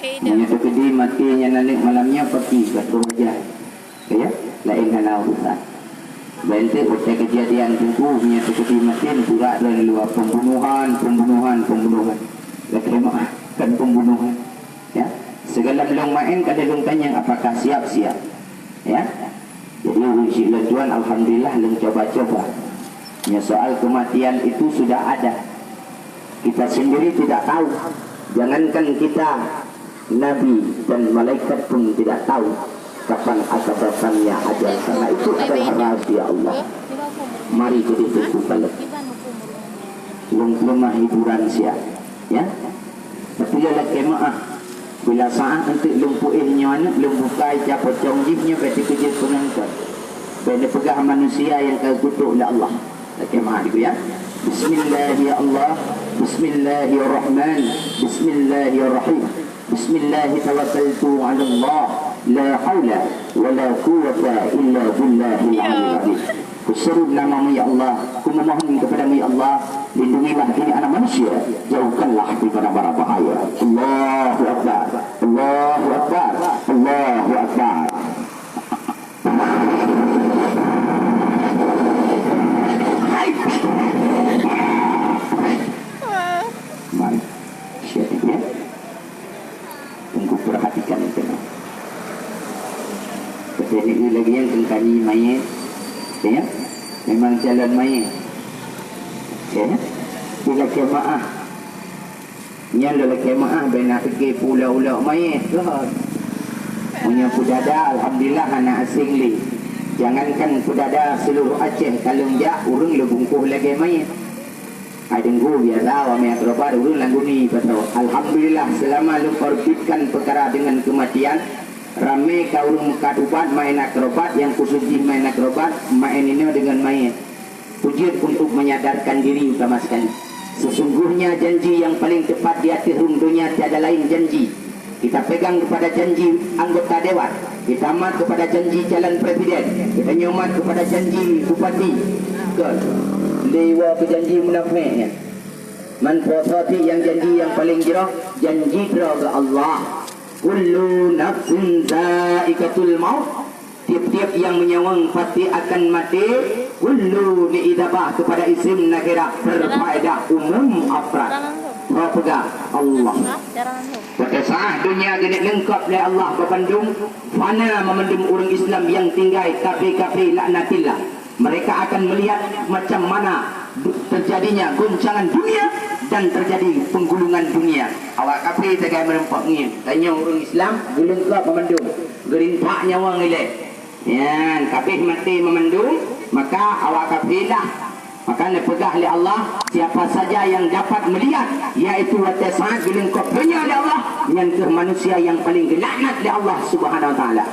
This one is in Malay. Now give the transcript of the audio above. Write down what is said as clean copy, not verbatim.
Punya terkedi matinya nalik malamnya pergi ke rumah. Ya, lain hal urusan. Bentuk macam kejadian tunggu punya terkedi mati pura dari luar pembunuhan. Lekemah kan pembunuhan. Ya, segala belum main kada belum tanya apakah siap-siap. Ya, jadi insya Tuhan alhamdulillah belum coba-coba. Ya, soal kematian itu sudah ada. Kita sendiri tidak tahu. Jangankan kita, Nabi dan malaikat pun tidak tahu kapan datangnya ajal. Karena itu adalah rahasia Allah. Mari kita tunggu balik. Lemah hiburan siap. Ya. Tapi dia kemaah. Bila saat untuk lumpuhnya anak, lumpuhkai capot jongjibnya berarti kerja penangkan. Bila pegah manusia yang terkutuk oleh Allah. Kemaah itu ya. Bismillah ya Allah. Bismillahirrahman. Bismillahirrahim. Bismillah tawakkaltu ala Allah. La hawla wa la quwwata illa billahil aliyyil azim. Kuseru namamu ya Allah. Ku memohon kepadamu ya Allah, lindungilah ini anak manusia, jauhkanlah daripada bara bahaya. Allahu akbar. Allahu akbar. Allahu akbar. Mari, siap ya. Tunggu perhatikan itu. Jadi ini lagi yang tengkani mayat, ya. Memang jalan mayat, ya. Bila kemaah, nyala kemaah benar pergi pulau-pulau mayat, kan? Punya pudada, alhamdulillah anak asing li. Jangankan pudada seluruh Aceh, kalau dia urung le bungkuh lagi mayat. Ada guru biasa, wami akrobat urung langguni betul. Alhamdulillah selama lu korbitkan perkara dengan kematian. Ramai kaum kadubat main akrobat, yang kusuji main akrobat, main ini dengan main. Pujian untuk menyadarkan diri utama sekali. Sesungguhnya janji yang paling tepat di akhir dunia tiada lain janji. Kita pegang kepada janji anggota dewan, kita amat kepada janji calon presiden, kita nyomat kepada janji bupati. Dewa ke janji munafiknya. Manfaati yang janji yang paling jerah, janji ke Allah. Kullu nafsin zaikatul maut. Tiap-tiap yang menyawang pasti akan mati. Kullu ni'idabah kepada isim nakirah berfaedah umum afrad. Pegang Allah. Pada saat dunia gini lengkap oleh Allah berpandung, mana memendung orang Islam yang tinggal kafir-kafir laknatillah. Mereka akan melihat macam mana terjadinya goncangan dunia dan terjadi penggulungan dunia. Awak kafir tegai merempak ni. Tanya orang Islam, lengkap memendung. Gerintak nyawa ngilai. Ya, kafir mati memendung, maka awak kafirlah. Maka dipegah oleh Allah siapa saja yang dapat melihat, yaitu pada saat dilengkapnya oleh Allah yang ke manusia yang paling dilaknat oleh Allah Subhanahu wa taala.